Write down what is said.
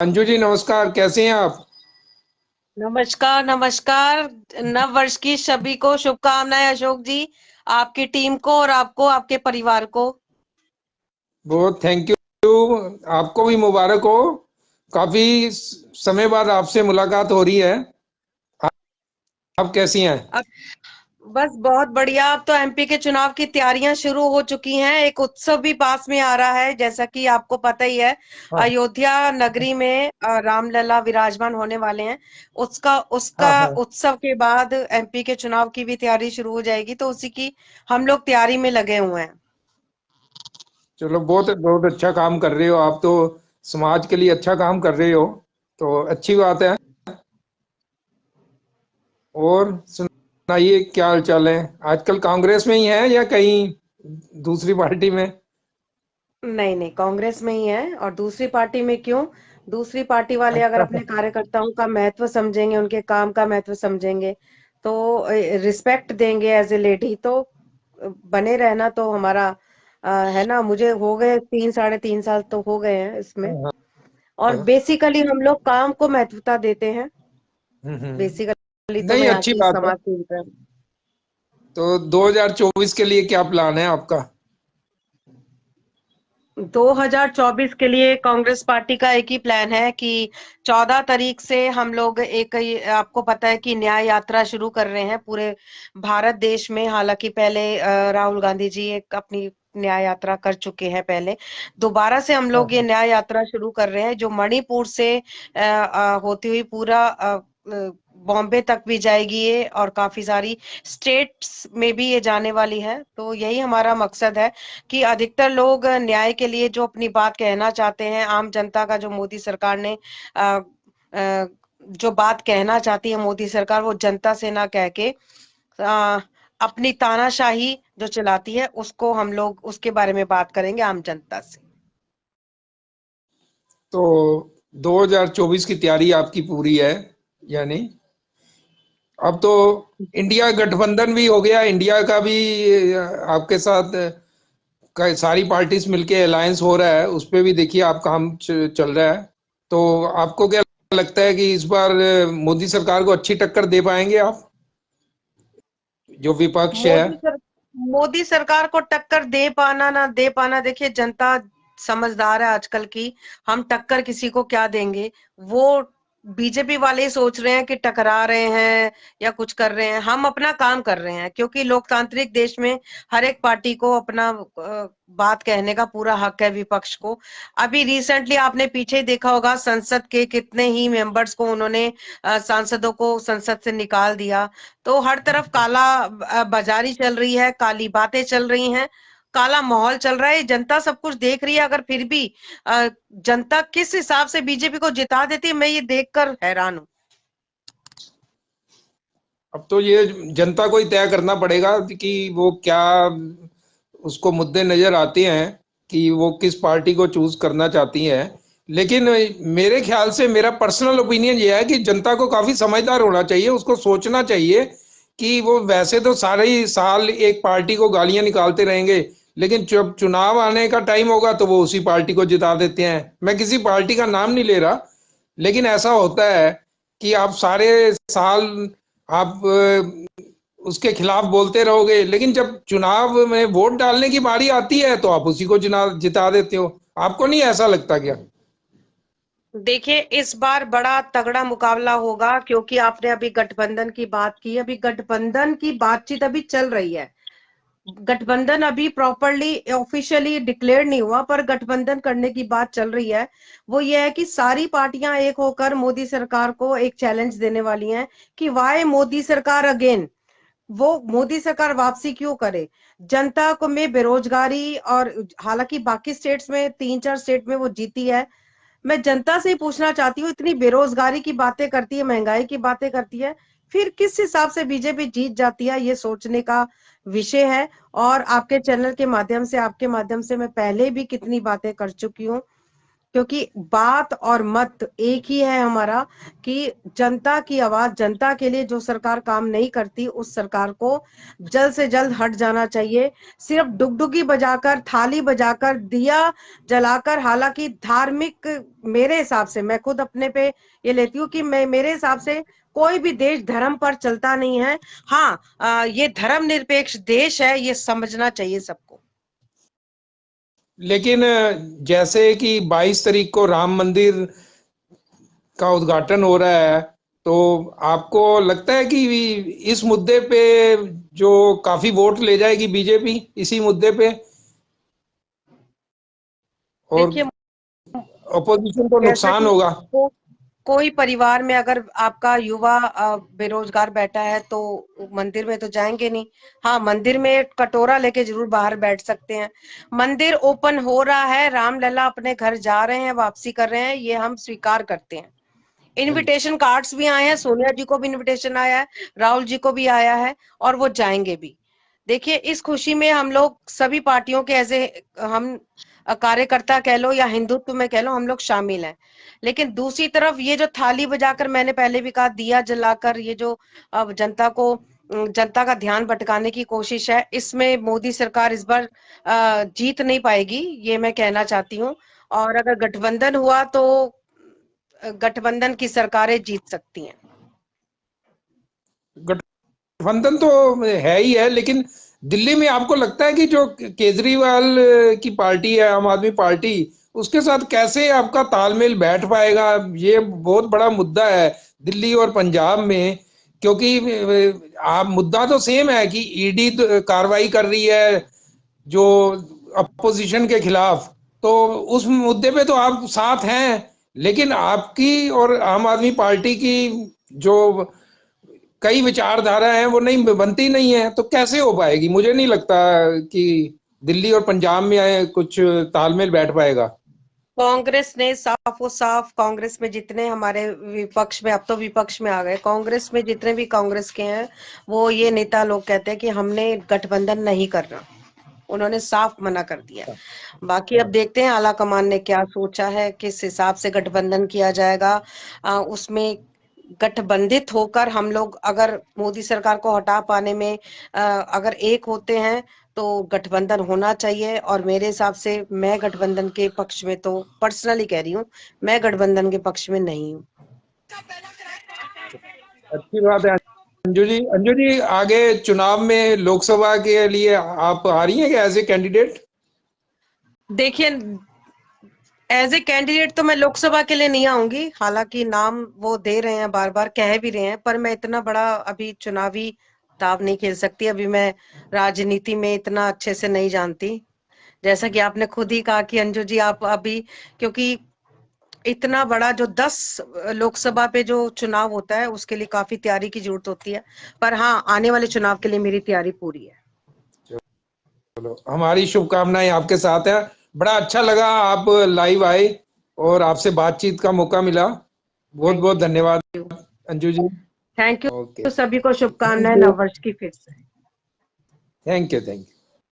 अंजू जी नमस्कार, कैसे हैं आप? नमस्कार नमस्कार। नव वर्ष की सभी को शुभकामनाएं अशोक जी। आपकी टीम को और आपको आपके परिवार को। बहुत थैंक यू। आपको भी मुबारक हो। काफी समय बाद आपसे मुलाकात हो रही है। आप कैसी हैं? अब बस बहुत बढ़िया। अब तो एमपी के चुनाव की तैयारियां शुरू हो चुकी हैं। एक उत्सव भी पास में आ रहा है, जैसा कि आपको पता ही है। हाँ अयोध्या नगरी में रामलला विराजमान होने वाले हैं। उसका हाँ उसका हाँ। उत्सव के बाद एमपी के चुनाव की भी तैयारी शुरू हो जाएगी, तो उसी की हम लोग तैयारी में लगे हुए हैं। चलो, बहुत बहुत अच्छा काम कर रहे हो आप तो। समाज के लिए अच्छा काम कर रहे हो, तो अच्छी बात है। और सुनाइए, क्या हाल चाल है? आजकल कांग्रेस में ही है या कहीं दूसरी पार्टी में? नहीं नहीं, कांग्रेस में ही है। और दूसरी पार्टी में क्यों? दूसरी पार्टी वाले अगर अच्छा। अपने कार्यकर्ताओं का महत्व समझेंगे, उनके काम का महत्व समझेंगे, तो रिस्पेक्ट देंगे एज ए लेडी, तो बने रहना तो हमारा है ना। मुझे हो गए 3 साढ़े 3 साल तो हो गए हैं इसमें। हाँ और हाँ। बेसिकली हम लोग काम को महत्वता देते हैं। बेसिकली तो मैं नहीं, यहाँ अच्छी की बात है। समाज सेविका हूँ। तो 2024 के लिए क्या प्लान है आपका? 2024 के लिए कांग्रेस पार्टी का एक ही प्लान है कि 14 तारीख से हम लोग एक, आपको पता है कि न्याय यात्रा शुरू कर रहे हैं पूरे भारत देश में। हालांकि पहले राहुल गांधी जी एक अपनी न्याय यात्रा कर चुके हैं पहले। दोबारा से हम हाँ लोग ये हाँ। न्याय यात्रा शुरू कर रहे हैं, जो मणिपुर से होती हुई पूरा बॉम्बे तक भी जाएगी ये, और काफी सारी स्टेट्स में भी ये जाने वाली है। तो यही हमारा मकसद है कि अधिकतर लोग न्याय के लिए जो अपनी बात कहना चाहते हैं, आम जनता का जो मोदी सरकार ने अ, अ, जो बात कहना चाहती है मोदी सरकार, वो जनता से ना कह के अपनी तानाशाही जो चलाती है, उसको हम लोग उसके बारे में बात करेंगे आम जनता से। तो 2024 की तैयारी आपकी पूरी है, यानी अब तो इंडिया गठबंधन भी हो गया। इंडिया का भी आपके साथ सारी पार्टीज मिलके अलायंस हो रहा है, उस पे भी देखिए आप काम चल रहा है। तो आपको क्या लगता है कि इस बार मोदी सरकार को अच्छी टक्कर दे पाएंगे आप, जो विपक्ष है? मोदी सर मोदी सरकार को टक्कर दे पाना ना दे पाना, देखिए जनता समझदार है आजकल की। हम टक्कर किसी को क्या देंगे? वो बीजेपी वाले ही सोच रहे हैं कि टकरा रहे हैं या कुछ कर रहे हैं। हम अपना काम कर रहे हैं, क्योंकि लोकतांत्रिक देश में हर एक पार्टी को अपना बात कहने का पूरा हक है, विपक्ष को। अभी रिसेंटली आपने पीछे ही देखा होगा, संसद के कितने ही मेंबर्स को उन्होंने सांसदों को संसद से निकाल दिया। तो हर तरफ काला बाजारी चल रही है, काली बातें चल रही हैं, काला माहौल चल रहा है। जनता सब कुछ देख रही है। अगर फिर भी जनता किस हिसाब से बीजेपी को जिता देती है, मैं ये देखकर हैरान हूँ। अब तो ये जनता को ही तय करना पड़ेगा कि वो क्या उसको मुद्दे नजर आते हैं, कि वो किस पार्टी को चूज करना चाहती हैं। लेकिन मेरे ख्याल से, मेरा पर्सनल ओपिनियन ये है कि जनता को काफी समझदार होना चाहिए। उसको सोचना चाहिए कि वो वैसे तो सारे ही साल एक पार्टी को गालियां निकालते रहेंगे, लेकिन जब चुनाव आने का टाइम होगा तो वो उसी पार्टी को जिता देते हैं। मैं किसी पार्टी का नाम नहीं ले रहा, लेकिन ऐसा होता है कि आप सारे साल आप उसके खिलाफ बोलते रहोगे, लेकिन जब चुनाव में वोट डालने की बारी आती है तो आप उसी को जिता देते हो। आपको नहीं ऐसा लगता क्या? देखिए, इस बार बड़ा तगड़ा मुकाबला होगा, क्योंकि आपने अभी गठबंधन की बात की। अभी गठबंधन की बातचीत अभी चल रही है। गठबंधन अभी प्रॉपरली ऑफिशियली डिक्लेयर नहीं हुआ, पर गठबंधन करने की बात चल रही है। वो ये है कि सारी पार्टियां एक होकर मोदी सरकार को एक चैलेंज देने वाली हैं कि वाई मोदी सरकार अगेन। वो मोदी सरकार वापसी क्यों करे? जनता को में बेरोजगारी, और हालांकि बाकी स्टेट्स में 3 4 स्टेट में वो जीती है। मैं जनता से ही पूछना चाहती हूँ, इतनी बेरोजगारी की बातें करती है, महंगाई की बातें करती है, फिर किस हिसाब से बीजेपी जीत जाती है? ये सोचने का विषय है। और आपके चैनल के माध्यम से, आपके माध्यम से मैं पहले भी कितनी बातें कर चुकी हूँ। क्योंकि बात और मत एक ही है हमारा कि जनता की आवाज, जनता के लिए जो सरकार काम नहीं करती उस सरकार को जल्द से जल्द हट जाना चाहिए। सिर्फ डुगडुगी बजाकर, थाली बजाकर, दिया जलाकर, हालांकि धार्मिक, मेरे हिसाब से, मैं खुद अपने पे ये लेती हूँ कि मैं, मेरे हिसाब से कोई भी देश धर्म पर चलता नहीं है। हाँ, ये धर्म निरपेक्ष देश है, ये समझना चाहिए सबको। लेकिन जैसे कि 22 तारीख को राम मंदिर का उद्घाटन हो रहा है, तो आपको लगता है कि इस मुद्दे पे जो काफी वोट ले जाएगी बीजेपी इसी मुद्दे पे, और देखिए, अपोजिशन को जैसा नुकसान कि होगा? कोई परिवार में अगर आपका युवा बेरोजगार बैठा है तो मंदिर में तो जाएंगे नहीं। हाँ, मंदिर में कटोरा लेके जरूर बाहर बैठ सकते हैं। मंदिर ओपन हो रहा है, रामलला अपने घर जा रहे हैं, वापसी कर रहे हैं, ये हम स्वीकार करते हैं। हाँ जी। इनविटेशन कार्ड्स भी आए हैं, सोनिया जी को भी इनविटेशन आया है, राहुल जी को भी आया है, और वो जाएंगे भी। देखिए, इस खुशी में हम लोग सभी पार्टियों के ऐसे, हम कार्यकर्ता कह लो या हिंदुत्व में कह लो, हम लोग शामिल हैं। लेकिन दूसरी तरफ ये जो थाली बजाकर, मैंने पहले भी कहा, दिया जलाकर, ये जो अब जनता का ध्यान भटकाने की कोशिश है, इसमें मोदी सरकार इस बार जीत नहीं पाएगी, ये मैं कहना चाहती हूँ। और अगर गठबंधन हुआ तो गठबंधन की सरकारें जीत सकती हैं। गठबंधन तो है ही है, लेकिन दिल्ली में आपको लगता है कि जो केजरीवाल की पार्टी है, आम आदमी पार्टी, उसके साथ कैसे आपका तालमेल बैठ पाएगा? ये बहुत बड़ा मुद्दा है दिल्ली और पंजाब में, क्योंकि आप मुद्दा तो सेम है कि ईडी कार्रवाई कर रही है जो अपोजिशन के खिलाफ, तो उस मुद्दे पे तो आप साथ हैं, लेकिन आपकी और आम आदमी पार्टी की जो कई विचारधारा है वो नहीं बनती नहीं है, तो कैसे हो पाएगी? मुझे नहीं लगता कि दिल्ली और पंजाब में कुछ तालमेल बैठ पाएगा। कांग्रेस ने साफ कांग्रेस में जितने हमारे विपक्ष में, अब तो विपक्ष में आ गए, कांग्रेस में जितने भी कांग्रेस के हैं, वो ये नेता लोग कहते हैं कि हमने गठबंधन नहीं करना। उन्होंने साफ मना कर दिया। बाकी अब देखते हैं आला कमान ने क्या सोचा है, किस हिसाब से गठबंधन किया जाएगा। उसमें गठबंधित होकर हम लोग अगर मोदी सरकार को हटा पाने में अगर एक होते हैं तो गठबंधन होना चाहिए। और मेरे हिसाब से मैं गठबंधन के पक्ष में, तो पर्सनली कह रही हूँ, मैं गठबंधन के पक्ष में नहीं हूँ। अच्छी बात है। अंजू जी, अंजू जी, आगे चुनाव में लोकसभा के लिए आप आ रही हैं क्या एज ए कैंडिडेट? देखिए, एज ए कैंडिडेट तो मैं लोकसभा के लिए नहीं आऊंगी, हालांकि नाम वो दे रहे हैं, बार बार कह भी रहे हैं, पर मैं इतना बड़ा अभी चुनावी दाव नहीं खेल सकती। अभी मैं राजनीति में इतना अच्छे से नहीं जानती। जैसा कि आपने खुद ही कहा कि अंजू जी, आप अभी, क्योंकि इतना बड़ा जो 10 लोकसभा पे जो चुनाव होता है उसके लिए काफी तैयारी की जरूरत होती है। पर हाँ, आने वाले चुनाव के लिए मेरी तैयारी पूरी है। चलो, हमारी शुभकामनाएं आपके साथ है। बड़ा अच्छा लगा आप लाइव आए और आपसे बातचीत का मौका मिला। बहुत थैंक बहुत धन्यवाद you. Anju ji. Thank okay, you, सभी को थैंक शुभकामनाएं यू, नववर्ष की फिर से। Thank you, thank you.